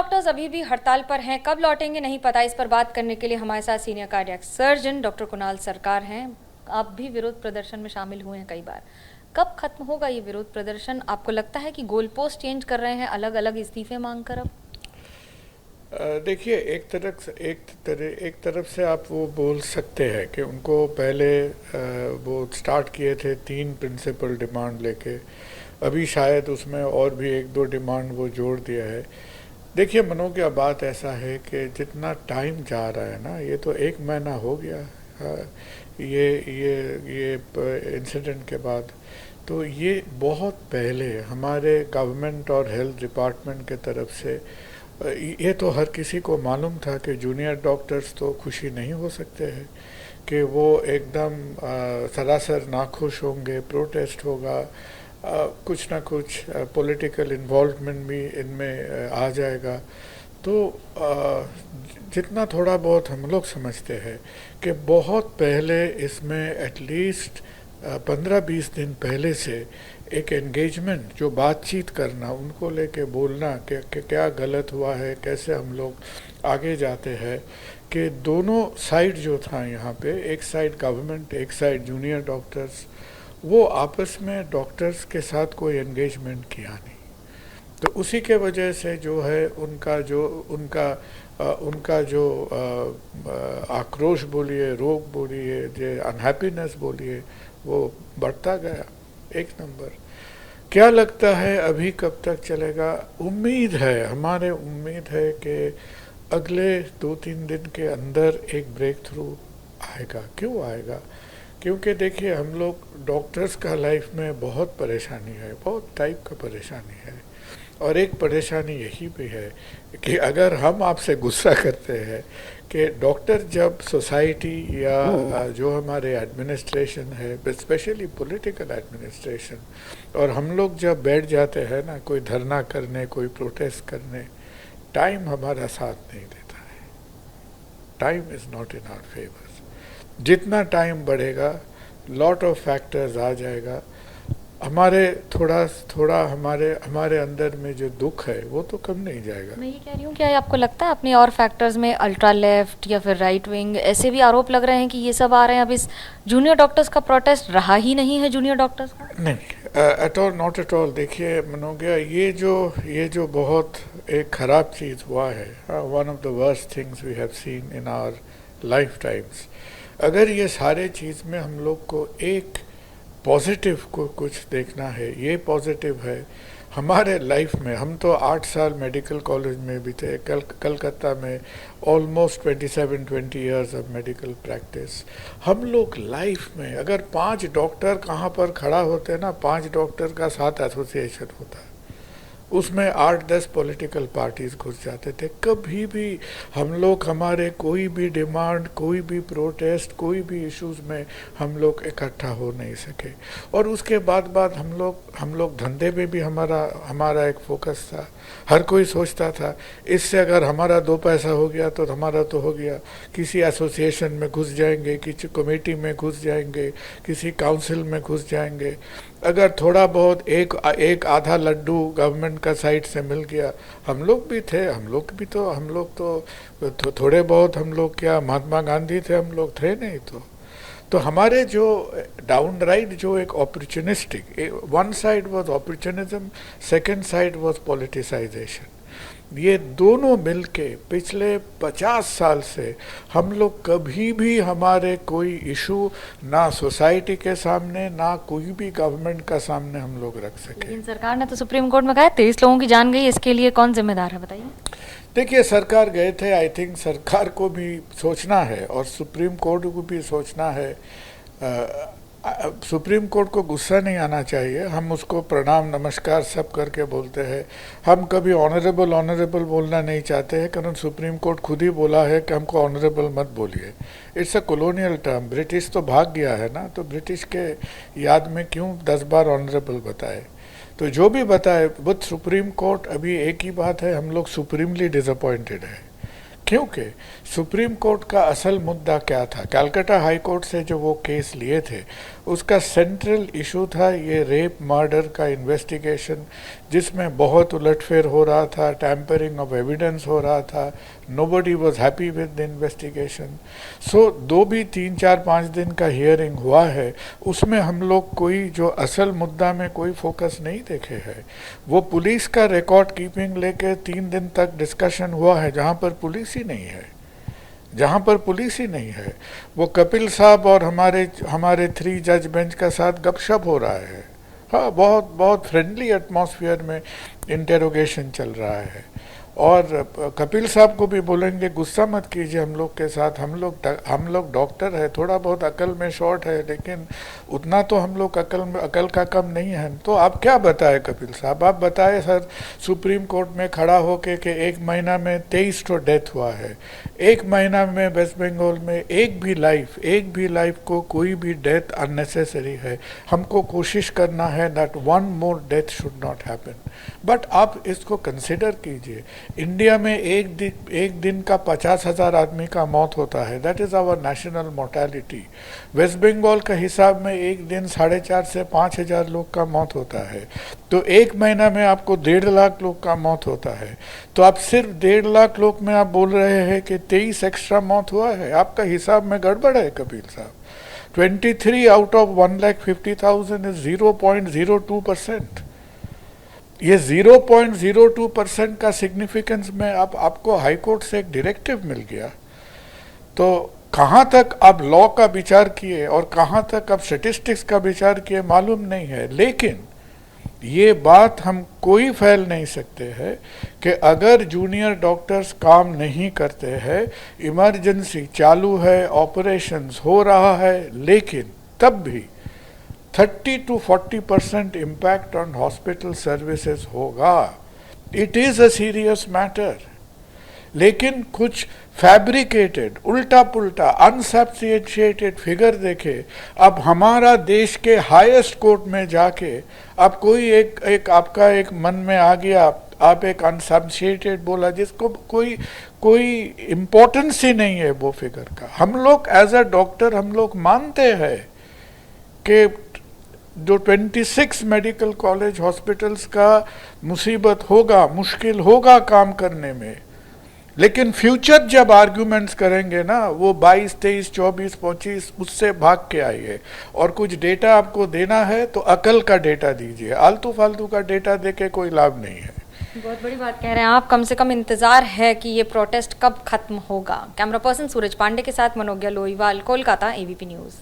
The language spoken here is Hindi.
डॉक्टर्स अभी भी हड़ताल पर हैं, कब लौटेंगे नहीं पता। इस पर बात करने के लिए हमारे साथ senior cardiac surgeon doctor Kunal सरकार हैं। आप भी विरोध प्रदर्शन में शामिल हुए हैं कई बार। कब खत्म होगा ये विरोध प्रदर्शन? आपको लगता है कि गोल पोस्ट चेंज कर रहे हैं अलग अलग इस्तीफे मांग कर? अब देखिए, एक तरफ से आप वो बोल सकते हैं कि उनको पहले वो स्टार्ट किए थे 3 प्रिंसिपल डिमांड लेके, अभी शायद उसमें और भी 1-2 डिमांड वो जोड़ दिया है। देखिए मनो, क्या बात ऐसा है कि जितना टाइम जा रहा है ना, ये तो 1 महीना हो गया ये इंसिडेंट के बाद। तो ये बहुत पहले हमारे गवर्नमेंट और हेल्थ डिपार्टमेंट के तरफ से ये तो हर किसी को मालूम था कि जूनियर डॉक्टर्स तो खुशी नहीं हो सकते हैं, कि वो एकदम सरासर नाखुश होंगे, प्रोटेस्ट होगा, कुछ ना कुछ पॉलिटिकल इन्वॉल्वमेंट भी इनमें आ जाएगा। तो जितना थोड़ा बहुत हम लोग समझते हैं कि बहुत पहले इसमें एटलीस्ट 15-20 दिन पहले से एक एंगेजमेंट, जो बातचीत करना, उनको लेके बोलना कि क्या गलत हुआ है, कैसे हम लोग आगे जाते हैं, कि दोनों साइड जो था यहाँ पे, एक साइड गवर्नमेंट, एक साइड जूनियर डॉक्टर्स, वो आपस में डॉक्टर्स के साथ कोई एंगेजमेंट किया नहीं। तो उसी के वजह से जो है उनका जो आक्रोश बोलिए, रोग बोलिए, जो अनहैप्पीनेस बोलिए, वो बढ़ता गया। एक नंबर। क्या लगता है अभी कब तक चलेगा? उम्मीद है कि अगले 2-3 दिन के अंदर एक ब्रेक थ्रू आएगा। क्यों आएगा? क्योंकि देखिए, हम लोग डॉक्टर्स का लाइफ में बहुत परेशानी है, बहुत टाइप का परेशानी है। और एक परेशानी यही भी है कि अगर हम आपसे गुस्सा करते हैं कि डॉक्टर जब सोसाइटी या जो हमारे एडमिनिस्ट्रेशन है, स्पेशली पॉलिटिकल एडमिनिस्ट्रेशन, और हम लोग जब बैठ जाते हैं ना कोई धरना करने, कोई प्रोटेस्ट करने, टाइम हमारा साथ नहीं देता है। Time is not in our favour. जितना टाइम बढ़ेगा, लॉट ऑफ फैक्टर्स आ जाएगा, हमारे थोड़ा हमारे अंदर में जो दुख है वो तो कम नहीं जाएगा। मैं ये कह रही हूँ, क्या आपको लगता है अपने और फैक्टर्स में अल्ट्रा लेफ्ट या फिर राइट विंग, ऐसे भी आरोप लग रहे हैं कि ये सब आ रहे हैं? अब इस जूनियर डॉक्टर्स का प्रोटेस्ट रहा ही नहीं है जूनियर डॉक्टर्स का? नहीं, at all, not at all. देखिए मनोज्ञा, ये जो बहुत एक ख़राब चीज़ हुआ है, one of the worst things we have seen in our lifetimes. अगर ये सारे चीज़ में हम लोग को एक पॉजिटिव को कुछ देखना है, ये पॉजिटिव है हमारे लाइफ में। हम तो 8 साल मेडिकल कॉलेज में भी थे, कलकत्ता में, almost 27-20 years of medical practice. हम लोग लाइफ में अगर 5 डॉक्टर कहाँ पर खड़ा होते ना, 5 डॉक्टर का 7 एसोसिएशन होता है, उसमें 8-10 पॉलिटिकल पार्टीज घुस जाते थे। कभी भी हम लोग हमारे कोई भी डिमांड, कोई भी प्रोटेस्ट, कोई भी इश्यूज में हम लोग इकट्ठा हो नहीं सके। और उसके बाद हम लोग धंधे में भी हमारा एक फोकस था। हर कोई सोचता था इससे अगर हमारा 2 पैसा हो गया तो हमारा तो हो गया। किसी एसोसिएशन में घुस जाएंगे, किसी कमेटी में घुस जाएंगे, किसी काउंसिल में घुस जाएंगे। अगर थोड़ा बहुत एक आधा लड्डू गवर्नमेंट का साइड से मिल गया, हम लोग भी थे, हम लोग तो थोड़े बहुत, हम लोग क्या महात्मा गांधी थे? हम लोग थे नहीं। तो हमारे जो डाउन राइट जो एक opportunistic, one side was opportunism, second side was politicisation. ये दोनों मिलके पिछले 50 साल से हम लोग कभी भी हमारे कोई इशू ना सोसाइटी के सामने, ना कोई भी गवर्नमेंट का सामने हम लोग रख सके। लेकिन सरकार ने तो सुप्रीम कोर्ट में कहा 23 लोगों की जान गई, इसके लिए कौन जिम्मेदार है बताइए? देखिए, सरकार गए थे, आई थिंक सरकार को भी सोचना है और सुप्रीम कोर्ट को भी सोचना है। सुप्रीम कोर्ट को गुस्सा नहीं आना चाहिए। हम उसको प्रणाम नमस्कार सब करके बोलते हैं। हम कभी ऑनरेबल बोलना नहीं चाहते हैं, कारण सुप्रीम कोर्ट खुद ही बोला है कि हमको ऑनरेबल मत बोलिए। It's a colonial term. British तो भाग गया है ना, तो ब्रिटिश के याद में क्यों 10 बार ऑनरेबल बताए? तो जो भी बताए विद सुप्रीम कोर्ट, अभी एक ही बात है, हम लोग सुप्रीमली डिसअपॉइंटेड है। क्योंकि सुप्रीम कोर्ट का असल मुद्दा क्या था, कलकत्ता हाई कोर्ट से जो वो केस लिए थे उसका सेंट्रल इशू था ये रेप मर्डर का इन्वेस्टिगेशन, जिसमें बहुत उलटफेर हो रहा था, टैम्परिंग ऑफ एविडेंस हो रहा था, nobody was happy with the investigation. So 3-4-5 दिन का हियरिंग हुआ है, उसमें हम लोग कोई जो असल मुद्दा में कोई फोकस नहीं देखे है। वो पुलिस का रिकॉर्ड कीपिंग लेके 3 दिन तक डिस्कशन हुआ है जहाँ पर पुलिस ही नहीं है, जहाँ पर पुलिस ही नहीं है। वो कपिल साहब और हमारे 3 जज बेंच का साथ गपशप हो रहा है। हाँ, बहुत बहुत फ्रेंडली एटमॉस्फेयर में इंटेरोगेशन चल रहा है। और कपिल साहब को भी बोलेंगे गुस्सा मत कीजिए हम लोग के साथ, हम लोग डॉक्टर है, थोड़ा बहुत अकल में शॉर्ट है, लेकिन उतना तो हम लोग अकल का कम नहीं है। तो आप क्या बताए कपिल साहब, आप बताए सर सुप्रीम कोर्ट में खड़ा होके कि 1 महीना में 23 तो डेथ हुआ है, 1 महीना में वेस्ट बंगाल में एक भी लाइफ को कोई भी डेथ अननेसेसरी है। हमको कोशिश करना है that 1 more death should not happen. But आप इसको कंसिडर कीजिए, इंडिया में एक दिन का 50,000 आदमी का मौत होता है, that is our national mortality. West Bengal का हिसाब में एक दिन 4,500 से 5,000 लोग का मौत होता है, तो 1 महीना में आपको 1.5 लाख लोग का मौत होता है। तो आप सिर्फ 1.5 लाख लोग में आप बोल रहे हैं कि 23 एक्स्ट्रा मौत हुआ है, आपका हिसाब में गड़बड़ है कपिल साहब। 23 आउट ऑफ 1,50,000 इज 0.02%। ये 0.02% का सिग्निफिकेंस में आपको हाई कोर्ट से एक डायरेक्टिव मिल गया, तो कहाँ तक आप लॉ का विचार किए और कहाँ तक आप स्टेटिस्टिक्स का विचार किए मालूम नहीं है। लेकिन ये बात हम कोई फैल नहीं सकते हैं कि अगर जूनियर डॉक्टर्स काम नहीं करते हैं, इमरजेंसी चालू है, ऑपरेशंस हो रहा है, लेकिन तब भी 30 to 40% impact on hospital services होगा। It is a serious matter. लेकिन कुछ फैब्रिकेटेड, उल्टा पुल्टा, अनसब्सटेंशिएटेड फिगर देखे, अब हमारा देश के हाईएस्ट कोर्ट में जाके अब कोई एक आपका एक मन में आ गया, आप एक अनसब्सटेंशिएटेड बोला जिसको कोई इम्पोर्टेंस ही नहीं है वो फिगर का। हम लोग एज अ डॉक्टर हम लोग मानते हैं कि जो 26 मेडिकल कॉलेज हॉस्पिटल्स का मुसीबत होगा, मुश्किल होगा काम करने में, लेकिन फ्यूचर जब आर्ग्यूमेंट्स करेंगे ना, वो 22, 23, 24, 25 उससे भाग के आइए। और कुछ डेटा आपको देना है तो अकल का डेटा दीजिए, आलतू फालतू का डेटा देके कोई लाभ नहीं है। बहुत बड़ी बात कह रहे हैं आप। कम से कम इंतजार है कि ये प्रोटेस्ट कब खत्म होगा। कैमरा पर्सन सूरज पांडे के साथ मनोज्ञा लोईवाल, कोलकाता, ABP न्यूज़।